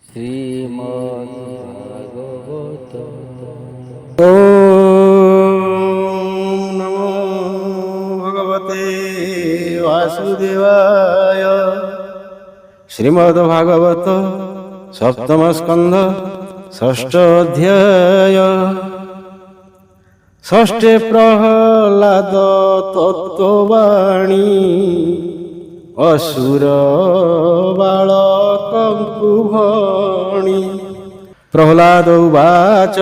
শ্রীমদ্ভাগবত। ওম নমো ভগবতে বাসুদেবায়। শ্রীমদ্ভাগবত সপ্তম স্কন্ধ ষষ্ঠ অধ্যায়। ষষ্ঠে প্রহ্লাদ তত্ত্ববাণী অসুর বাଳକଙ୍କୁ ଭଣି। ପ୍ରହ୍ଲାଦ ଉବାଚ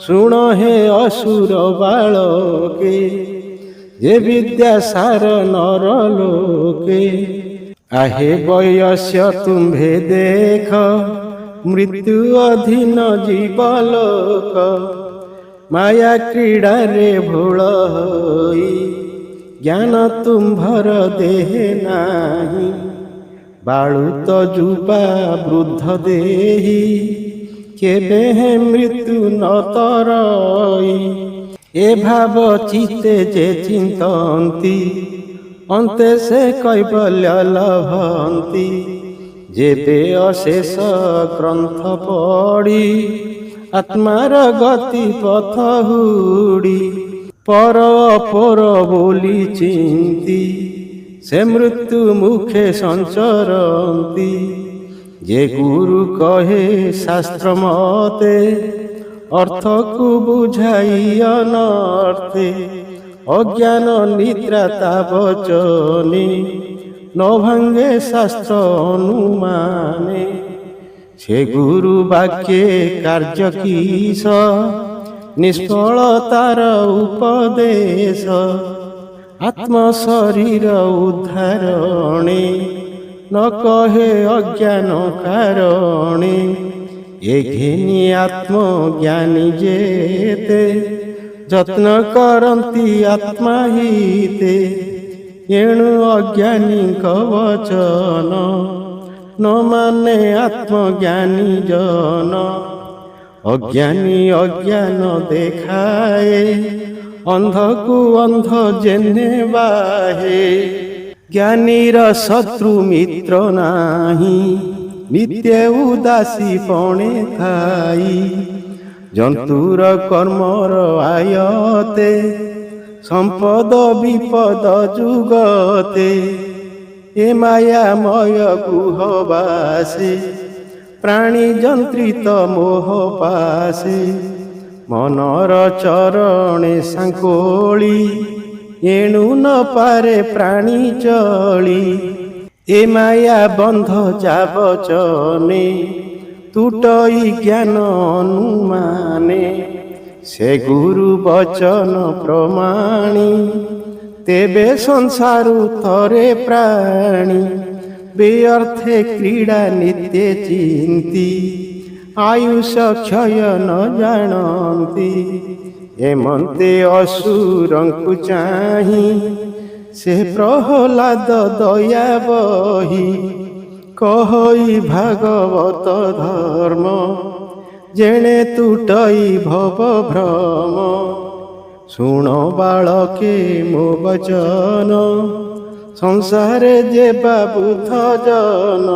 ଶୁଣ ହେ ଅସୁର ବାଳକେ, ଯେ ବିଦ୍ୟା ସାର ନର ଲୋକେ। ଆହେ ବୟସ୍ୟ ତୁମ୍ଭେ ଦେଖ, ମୃତ୍ୟୁ ଅଧୀନ ଜୀବଲୋକ। ମାୟା କ୍ରୀଡ଼ାରେ ଭୋଳ ହୋଇ, ଜ୍ଞାନ ତୁମ୍ଭର ଦେହେ ନାହିଁ। ବାଳୁତ ଯୁବା ବୃଦ୍ଧ ଦେହି, କେବେ ହେ ମୃତ୍ୟୁ ନ ତରଇ। ଏ ଭାବ ଚିତ୍ତେ ଯେ ଚିନ୍ତନ୍ତି, ଅନ୍ତେ ସେ କୈବଲ୍ୟ ଲଭନ୍ତି। ଯେବେ ଅଶେଷ ଗ୍ରନ୍ଥ ପଢ଼ି, ଆତ୍ମାର ଗତି ପଥ ହୁଡ଼ି। ପର ଅପର ବୋଲି ଚିନ୍ତି, ସେ ମୃତ୍ୟୁ ମୁଖେ ସଞ୍ଚରନ୍ତି। ଯେ ଗୁରୁ କହେ ଶାସ୍ତ୍ର ମତେ, ଅର୍ଥକୁ ବୁଝାଇ ଅନର୍ଥେ। ଅଜ୍ଞାନ ନିଦ୍ରା ତା ବଚନେ, ନ ଭାଙ୍ଗେ ଶାସ୍ତ୍ର ଅନୁମାନେ। ସେ ଗୁରୁ ବାକ୍যେ କାର୍ଯ୍ୟ କିସ, ନିଷ୍ଫଳ ତାର ଉପଦେଶ। ଆତ୍ମ ଶରୀର ଉଦ୍ଧାରଣେ, ନ କହେ ଅଜ୍ଞାନ କାରଣେ। ଏ ଘେନି ଆତ୍ମଜ୍ଞାନୀ ଯେତେ, ଯତ୍ନ କରନ୍ତି ଆତ୍ମା ହିତେ। ଏଣୁ ଅଜ୍ଞାନୀଙ୍କ ବଚନ, ନ ମାନେ ଆତ୍ମଜ୍ଞାନୀ ଜନ। ଅଜ୍ଞାନୀ ଅଜ୍ଞାନ ଦେଖାଏ, ଅନ୍ଧକୁ ଅନ୍ଧ ଯେହ୍ନେ ବାହେ। ଜ୍ଞାନୀର ଶତ୍ରୁ ମିତ୍ର ନାହିଁ, ନିତ୍ୟ ଉଦାସୀ ପଣେ ଥାଇ। ଜନ୍ତୁର କର୍ମର ଆୟତେ, ସମ୍ପଦ ବିପଦ ଯୁଗତେ। ଏ ମାୟାମୟ ଗୁହବାସେ, ପ୍ରାଣୀ ଯନ୍ତ୍ରିତ ମୋହ ପାଶେ। ମନର ଚରଣେ ସାଙ୍କୋଳି, ଏଣୁ ନ ପାରେ ପ୍ରାଣୀ ଚଳି। ଏ ମାୟା ବନ୍ଧ ଯାବଚନେ, ତୁଟଇ ଜ୍ଞାନ ଅନୁମାନେ। ସେ ଗୁରୁ ବଚନ ପ୍ରମାଣି, ତେବେ ସଂସାରୁ ତରେ ପ୍ରାଣୀ। ବ୍ୟର୍ଥେ କ୍ରୀଡ଼ା ନିତ୍ୟ ଚିନ୍ତି, ଆୟୁଷ କ୍ଷୟ ନ ଜାଣନ୍ତି। ଏମନ୍ତେ ଅସୁରଙ୍କୁ ଚାହିଁ, ସେ ପ୍ରହ୍ଲାଦ ଦୟା ବହି। କହଇ ଭାଗବତ ଧର୍ମ, ଯେଣେ ତୁଟଇ ଭବ ଭ୍ରମ। ଶୁଣ ବାଳକେ ମୋ ବଚନ, ସଂସାରେ ଯେବା ବୁଦ୍ଧ ଜନ।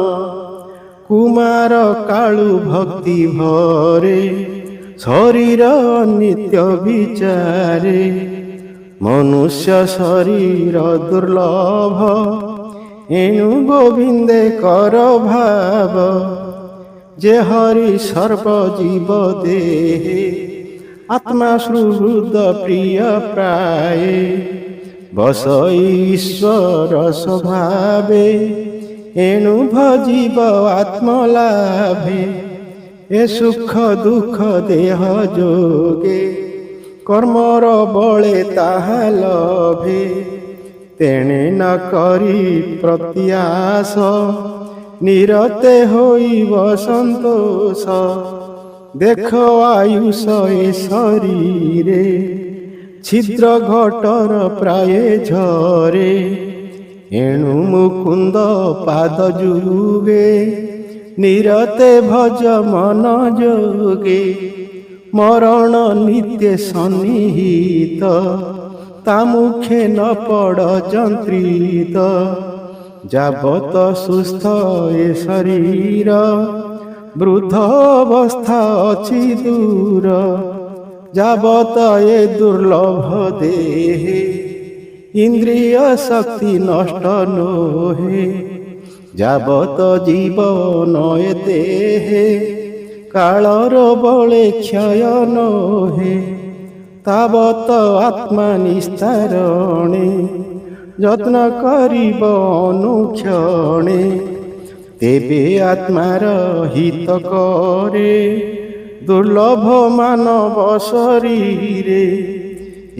କୁମାର କାଳୁ ଭକ୍ତି ଭରେ, ଶରୀର ନିତ୍ୟ ବିଚାରେ। ମନୁଷ୍ୟ ଶରୀର ଦୁର୍ଲଭ, ଏଣୁ ଗୋବିନ୍ଦେ କର ଭାବ। ଯେ ହରି ସର୍ବଜୀବ ଦେହେ, ଆତ୍ମା ସୁହୃଦ ପ୍ରିୟ ପ୍ରାୟେ। ବସଇ ଈଶ୍ୱର ସ୍ୱଭାବେ, ଏଣୁ ଭଜିବ ଆତ୍ମଲାଭେ। ଏ ସୁଖ ଦୁଃଖ ଦେହ ଯୋଗେ, କର୍ମର ବଳେ ତାହା ଲଭେ। ତେଣେ ନ କରି ପ୍ରତ୍ୟାଶ, ନିରତେ ହୋଇବ ସନ୍ତୋଷ। ଦେଖ ଆୟୁଷ ଏ ଶରୀରେ, ଛିଦ୍ର ଘଟର ପ୍ରାୟ ଝରେ। ଏଣୁ ମୁକୁନ୍ଦ ପାଦ ଯୁଗେ, ନିରତେ ଭଜ ମନ ଯୋଗେ। ମରଣ ନିତ୍ୟ ସନ୍ନିହିତ, ତା ମୁଖେ ନ ପଡ଼ ଯନ୍ତ୍ରିତ। ଯାବତ ସୁସ୍ଥ ଏ ଶରୀର, ବୃଦ୍ଧ ଅବସ୍ଥା ଅଛି ଦୂର, ଯାବତ ଏ ଦୁର୍ଲଭ ଦେହେ, ଇନ୍ଦ୍ରିୟ ଶକ୍ତି ନଷ୍ଟ ନୋହେ, ଯାବତ ଜୀବନ ଏ ଦେହେ, କାଳର ବଳେ କ୍ଷୟ ନୋହେ, ତାବତ ଆତ୍ମା ନିସ୍ତାରଣେ, ଯତ୍ନ କରିବ ଅନୁକ୍ଷଣେ, ତେବେ ଆତ୍ମାର ହିତ କରେ, ଦୁର୍ଲଭ ମାନବ ଶରୀରେ,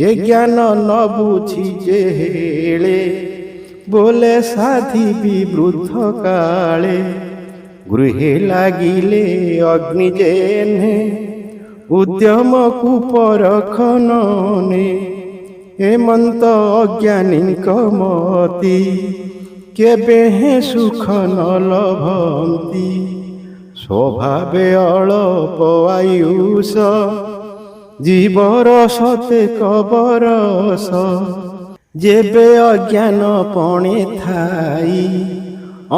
ଏ ଜ୍ଞାନ ନ ବୁଝି ଯେହେଳେ, ବୋଲେ ସାଧିବି ବୃଦ୍ଧ କାଳେ, ଗୃହେ ଲାଗିଲେ ଅଗ୍ନି ଜେହ୍ନେ, ଉଦ୍ୟମକୁ ପରଖ ନନେ, ହେମନ୍ତ ଅଜ୍ଞାନୀଙ୍କ ମତି, କେବେ ହେ ସୁଖ ନ ଲଭନ୍ତି, ସ୍ୱଭାବେ ଅଳପ ଆୟୁଷ, ଜୀବର ସତେକ ବରଷ, ଯେବେ ଅଜ୍ଞାନ ପଣେ ଥାଇ,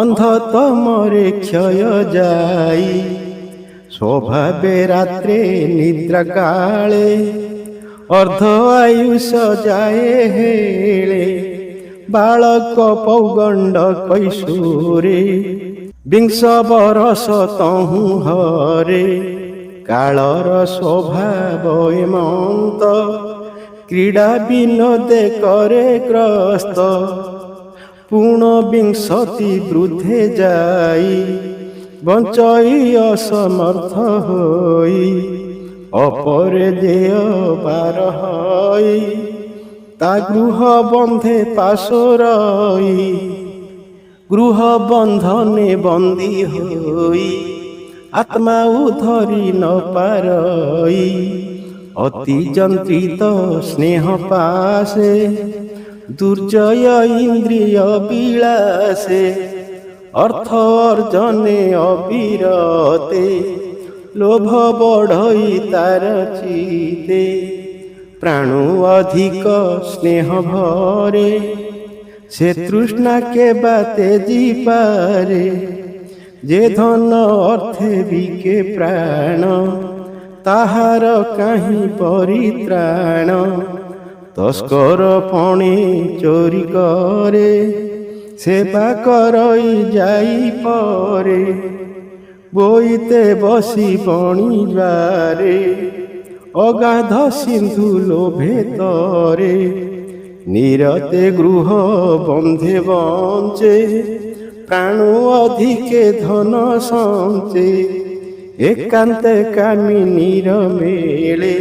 ଅନ୍ଧ ତମରେ କ୍ଷୟ ଯାଇ, ସ୍ୱଭାବେ ରାତ୍ରେ ନିଦ୍ରା କାଳେ, ଅର୍ଦ୍ଧ ଆୟୁଷ ଯାଏ ହେଳେ, ବାଳକ ପୌଗଣ୍ଡ କୈଶୋରେ, ବିଂଶ ବରଷ ତହୁଁ ହରେ, କାଳର ସ୍ୱଭାବ ଏମନ୍ତ, କ୍ରୀଡ଼ା ବିନୋଦେ କରେ ଗ୍ରସ୍ତ, ପୁଣ ବିଂଶତି ବୃଦ୍ଧେ ଯାଇ, ବଞ୍ଚଇ ଅସମର୍ଥ ହୋଇ, ଅପରେ ଦେୟ ବାର ହଇ, ତା ଗୃହ ବନ୍ଧେ ପାଶୋରଇ, ଗୃହ ବନ୍ଧନେ ବନ୍ଦୀ ହୋଇ, ଆତ୍ମା ଉଧରି ନ ପାରଇ, ଅତି ଯନ୍ତ୍ରିତ ସ୍ନେହ ପାଶେ, ଦୁର୍ଜୟ ଇନ୍ଦ୍ରିୟ বিলাসে, অর্থ অর্জনে অবিরতে, লোভ বড়ই তার চিতে, প্রাণ অধিক স্নেহ ভরে, সে তৃষ্ণা কেবা তেজি পারে, যে ধন অর্থে বিকে প্রাণ, তাহার কাহি পরিত্রাণ, তস্কর পণে চোরি করে, সেবা করই যাই পরে, বইতে বসি বণিবারে, অগাধ সিন্ধু লোভে তরে, নিরতে গৃহ বন্ধে বঞ্চে, প্রাণ অধিকে ধন সঞ্চে, একান্তে কামিনীর মেলে,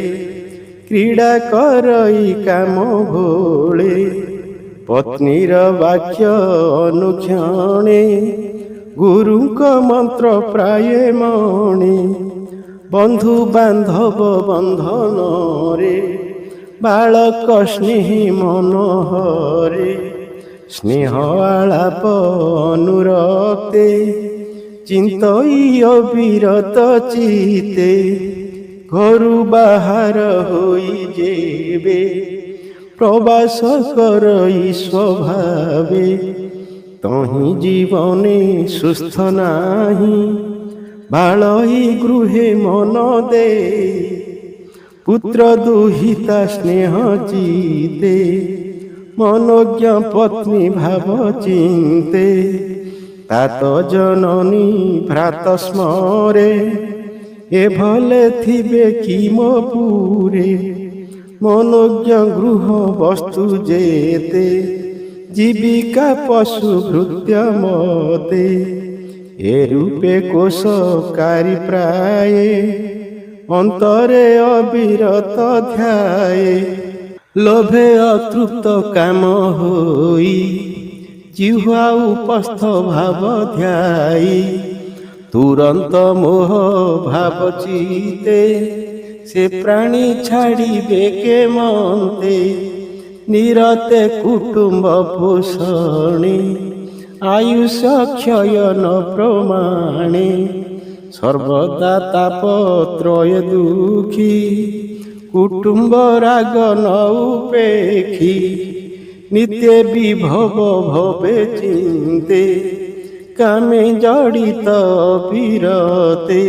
ক্রীড়া করই কাম ভোলে, পত্নীর বাক্য অনুক্ষণে, গুরুଙ୍କ মন্ত্র প্রায়ে মণে, বন্ধু বান্ধব বন্ধନରେ, বালক স্নেহী মনোহরে, স্নেহ আলাপ অনুরক্তে, চিন্তই অবিরত চিতে, ঘরু বাহার হই যেবে, প্রবাস করই স্বভাবে, তহি জীবনে সুস্থ নাহি, বালই গৃহে মন দে, পুত্র দুহিতা স্নেহ চিতে, মনোজ্ঞ পত্নী ভাব চিন্তে, তাত জননী ভ্রাত স্মরে, এ ভলে থিবে কি মপুরে, মনোজ্ঞ গৃহ বস্তু যেতে, জীবিকা পশু ভৃত্য মতে, এ রূপে কোশকারী প্রায়ে, অন্তরে অবিরত ধ্যায়ে, লোভে অতৃপ্ত কাম হই, জিহ্বা উপস্থ ভাব ধ্যায়ী, তুরন্ত মোহ ভাব চিতে, সে প্রাণী ছাড়িবে কে মন্তে, নিরতে কুটুম্ব পোষণে, আয়ুষ ক্ষয়ন প্রমাণে, সর্বদা তাপত্রয় দুঃখী, কুটুম্ব রাগ ন উপেক্ষী, নিত্য বিভব ভবে চিন্তে, কামে জড়িত বিরতে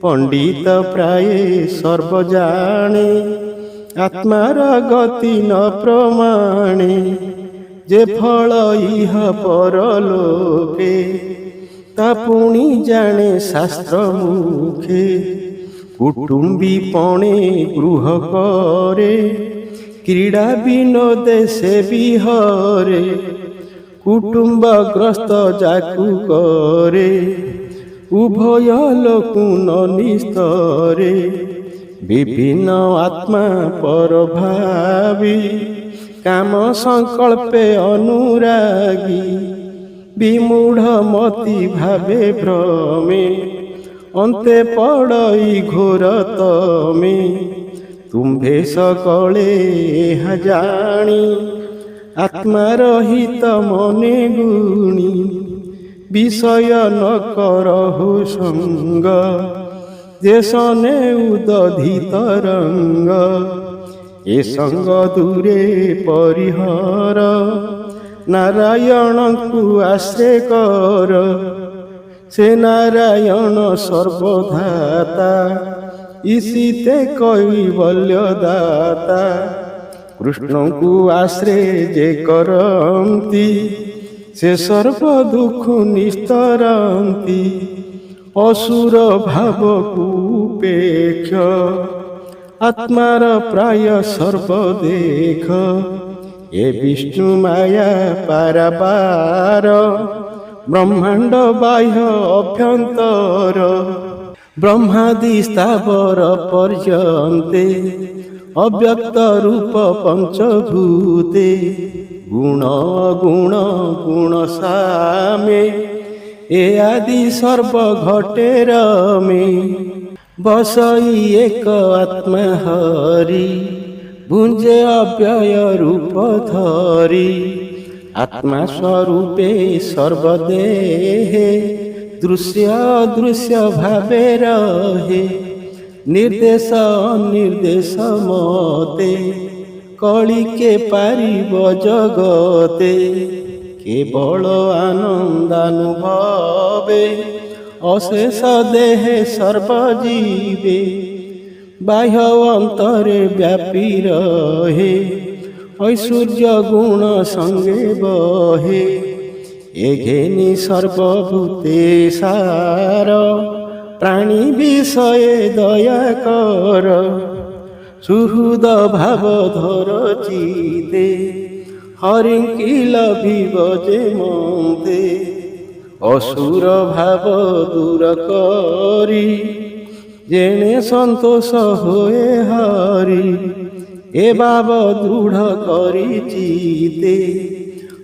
পণ্ডিত প্রায়ে সর্বজাণে আত্মার গতি ন প্রমাণে যে ফল ইহ পরলোকে তা পুଣି জানে শাস্ত্র মুখে কুটুম্বী পণে গৃহ করে ক্রীড়া বিনোদে সে বিহরে কুটুম্বগ্রস্ত যাকু করে উভয় লোকুন নিস্তরে বিভিন্ন আত্মা পরভাবী কাম সংকল্পে অনুরাগী বিমূঢ় মতি ভাবে ভ্রমে ଅନ୍ତେ ପଡ଼ଇ ଘୋର ତମେ ତୁମ୍ଭେ ସକଳେ ଏହା ଜାଣି ଆତ୍ମାର ହିତ ମନେ ଗୁଣି ବିଷୟ ନ କରହୁ ସଙ୍ଗ ଯେ ସନେ ଉଦଧିତ ରଙ୍ଗ ଏ ସଙ୍ଗ ଦୂରେ ପରିହର ନାରାୟଣଙ୍କୁ ଆଶ୍ରୟ କର ସେ ନାରାୟଣ ସର୍ବଧାତା ଇସିତେ କୈବଲ୍ୟ ଦାତା କୃଷ୍ଣଙ୍କୁ ଆଶ୍ରୟ ଯେ କରନ୍ତି ସେ ସର୍ବ ଦୁଃଖ ନିସ୍ତରନ୍ତି ଅସୁର ଭାବକୁ ଉପେକ୍ଷ ଆତ୍ମାର ପ୍ରାୟ ସର୍ବଦେଖ ଏ ବିଷ୍ଣୁ ମାୟା ପାରାବାର ବ୍ରହ୍ମାଣ୍ଡ ବାହ୍ୟ ଅଭ୍ୟନ୍ତର ବ୍ରହ୍ମାଦି ସ୍ଥାବର ପର୍ଯ୍ୟନ୍ତେ ଅବ୍ୟକ୍ତ ରୂପ ପଞ୍ଚଭୂତେ ଗୁଣ ଗୁଣ ଗୁଣ ସାମେ ଏ ଆଦି ସର୍ବ ଘଟେ ରମେ ବସଇ ଏକ ଆତ୍ମା ହରି ଭୁଞ୍ଜେ ଅବ୍ୟୟ ରୂପ ଧରି ଆତ୍ମା ସ୍ୱରୂପେ ସର୍ବଦେହେ ଦୃଶ୍ୟ ଅଦୃଶ୍ୟ ଭାବେ ରହେ ନିର୍ଦ୍ଦେଶ ଅନିର୍ଦ୍ଦେଶ ମତେ କଳିକେ ପାରିବ ଜଗତେ କେବଳ ଆନନ୍ଦାନୁଭବେ ଅଶେଷ ଦେହେ ସର୍ବଜୀବେ ବାହ୍ୟ ଅନ୍ତରେ ବ୍ୟାପୀ ରହେ ଐଶ୍ୱର୍ଯ୍ୟ ଗୁଣ ସଙ୍ଗେ ବহে ଏ ଘେନି ସର୍ବଭୂତେ ସାର ପ୍ରାଣୀ ବିଷয়ে ଦୟା କର ସୁହୃଦ ଭାବ ଧର ଚିତେ ହରିଙ୍କି ଲଭିବ ଯେ ମନ୍ତେ ଅସୁର ଭାବ ଦୂର କରି ଯେଣେ ସନ୍ତୋଷ ହୋଏ ହରି ଏ ଭାବ ଦୃଢ଼ କରି ଚିତେ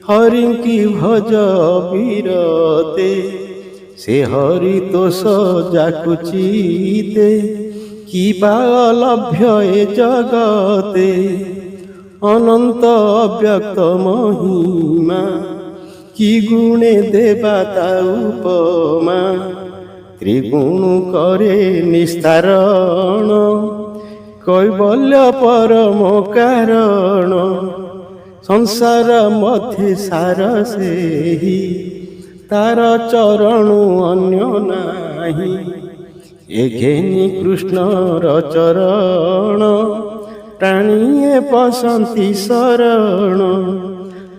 ହରିଙ୍କି ଭଜ ବିରତେ ସେ ହରି ତୋଷ ଯାକୁ ଚିତେ କିବା ଲଭ୍ୟ ଏ ଜଗତେ ଅନନ୍ତ ଅବ୍ୟକ୍ତ ମହିମା କି ଗୁଣେ ଦେବା ତା ଉପମା ତ୍ରିଗୁଣ କରେ ନିସ୍ତାରଣ କୈବଲ୍ୟ ପରମ କାରଣ ସଂସାର ମଧ୍ୟେ ସାର ସେହି ତାର ଚରଣୁ ଅନ୍ୟ ନାହିଁ ଏ ଘେନି କୃଷ୍ଣର ଚରଣ ପ୍ରାଣୀଏ ପଶନ୍ତି ଶରଣ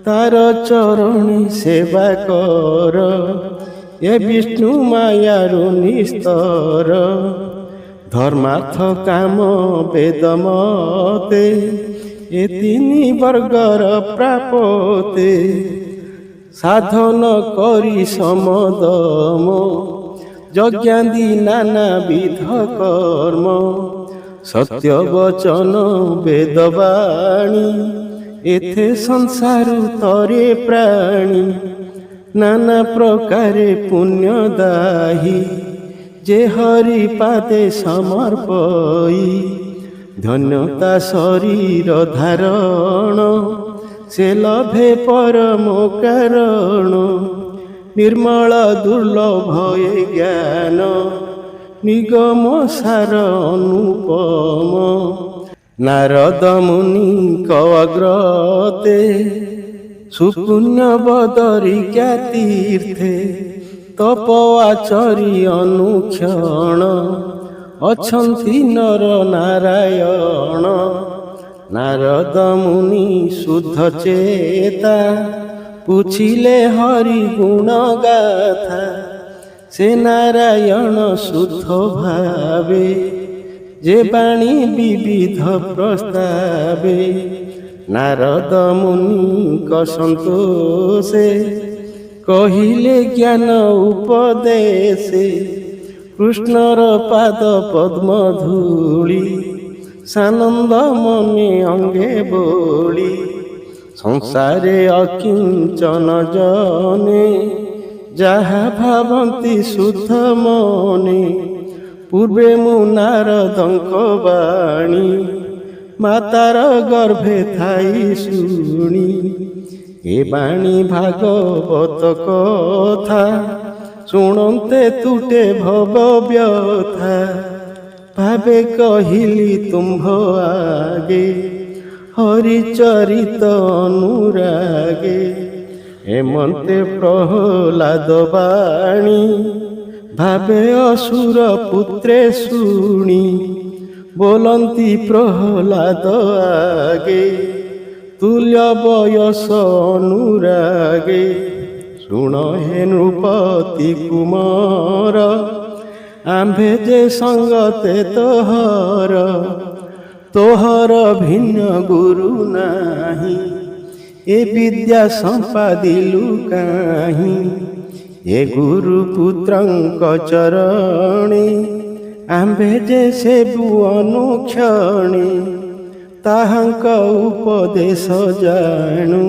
ତାର ଚରଣୀ ସେବା କର ଏ ବିଷ୍ଣୁ ମାୟାରୁ ନିସ୍ତର ଧର୍ମାର୍ଥ କାମ ବେଦ ମତେ ଏ ତିନି ବର୍ଗର ପ୍ରାପତେ ସାଧନ କରି ସମଦମ ଯଜ୍ଞାଦି ନାନାବିଧ କର୍ମ ସତ୍ୟ ବଚନ ବେଦବାଣୀ ଏଥେ ସଂସାର ତରେ ପ୍ରାଣୀ ନାନା ପ୍ରକାରେ ପୁଣ୍ୟଦାୟୀ ଯେ ହରି ପାଦେ ସମର୍ପଇ ଧନ୍ୟତା ଶରୀର ଧାରଣ ସେ ଲଭେ ପରମ କାରଣ ନିର୍ମଳ ଦୁର୍ଲଭ ଏ ଜ୍ଞାନ ନିଗମ ସାର ଅନୁପମ ନାରଦ ମୁନିଙ୍କ ଅଗ୍ରତେ ସୁପୁଣ୍ୟ ବଦରିକା ତୀର୍ଥେ ତପ ଆଚରି ଅନୁକ୍ଷଣ ଅଛନ୍ତି ନର ନାରାୟଣ। ନାରଦ ମୁନି ଶୁଦ୍ଧ ଚେତା ପୁଛିଲେ ହରି ଗୁଣ ଗାଥା। ସେ ନାରାୟଣ ଶୁଦ୍ଧ ଭାବେ ଯେ ବାଣୀ ବିବିଧ ପ୍ରସ୍ତାବେ। ନାରଦ ମୁନିଙ୍କ ସନ୍ତୋଷେ କହିଲେ ଜ୍ଞାନ ଉପଦେଶେ। କୃଷ୍ଣର ପାଦ ପଦ୍ମ ଧୂଳି ସାନନ୍ଦ ମନେ ଅଙ୍ଗେ ବୋଳି। ସଂସାରେ ଅକିଞ୍ଚନ ଜନେ ଯାହା ଭାବନ୍ତି ଶୁଦ୍ଧ ମନେ। ପୂର୍ବେ ମୁଁ ନାରଦଙ୍କ ବାଣୀ ମାତାର ଗର୍ଭେ ଥାଇ ଶୁଣି। ଏ ବାଣୀ ଭାଗବତ କଥା ଶୁଣନ୍ତେ ତୁଟେ ଭବ ବ୍ୟଥା। ଭାବେ କହିଲି ତୁମ୍ଭ ଆଗେ ହରିଚରିତ ଅନୁରାଗେ। ହେମନ୍ତେ ପ୍ରହ୍ଲାଦ ବାଣୀ ଭାବେ ଅସୁର ପୁତ୍ରେ ଶୁଣି। ବୋଲନ୍ତି ପ୍ରହ୍ଲାଦ ଆଗେ ତୁଲ୍ୟ ବୟସ ଅନୁରାଗେ। ଶୁଣ ହେ ନୃପତି କୁମାର ଆମ୍ଭେ ଯେ ସଙ୍ଗତେ ତୋହର। ତୋହର ଭିନ୍ନ ଗୁରୁ ନାହିଁ ଏ ବିଦ୍ୟା ସମ୍ପାଦିଲୁ କାହିଁ। ଏ ଗୁରୁ ପୁତ୍ରଙ୍କ ଚରଣେ ଆମ୍ଭେ ଯେ ସେବୁ ଅନୁକ୍ଷଣେ। ତାହାଙ୍କ ଉପଦେଶ ଜାଣୁ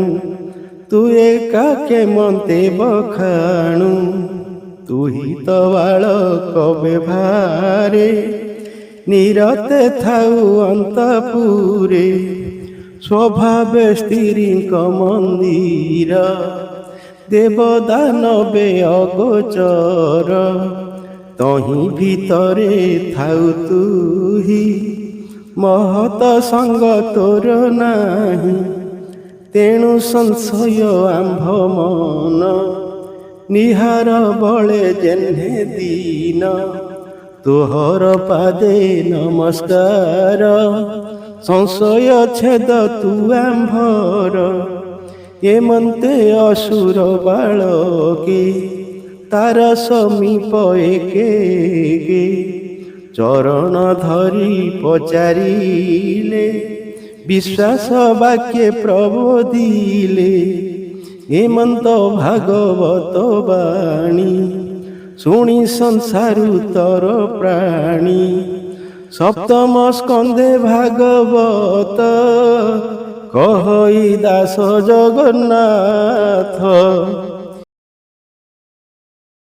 ତୁ ଏକା କେମନ୍ତେ ବଖାଣୁ। ତୁହି ତ ବାଳକ ବେଭାରେ ନିରତେ ଥାଉ ଅନ୍ତପୁରେ। ସ୍ୱଭାବେ ସ୍ତ୍ରୀଙ୍କ ମନ୍ଦିର ଦେବଦାନବେ ଅଗୋଚର। ତହିଁ ଭିତରେ ଥାଉ ତୁହି ମହତ ସଙ୍ଗ ତୋର ନାହିଁ। ତେଣୁ ସଂଶୟ ଆମ୍ଭ ମନ ନିହାର ବଳେ ଯେହ୍ନେ ଦିନ। ତୋହର ପାଦେ ନମସ୍କାର ସଂଶୟ ଛେଦ ତୁ ଆମ୍ଭର। ଏମନ୍ତେ ଅସୁର ବାଳକେ ତାର ସମୀପ ଏକେ କେ। ଚରଣ ଧରି ପଚାରିଲେ ବିଶ୍ୱାସ ବାକ୍ୟେ ପ୍ରବୋଧିଲେ। ହେମନ୍ତ ଭାଗବତ ବାଣୀ ଶୁଣି ସଂସାରୁ ତର ପ୍ରାଣୀ। ସପ୍ତମ ସ୍କନ୍ଧେ ଭାଗବତ କହଇ ଦାସ ଜଗନ୍ନାଥ।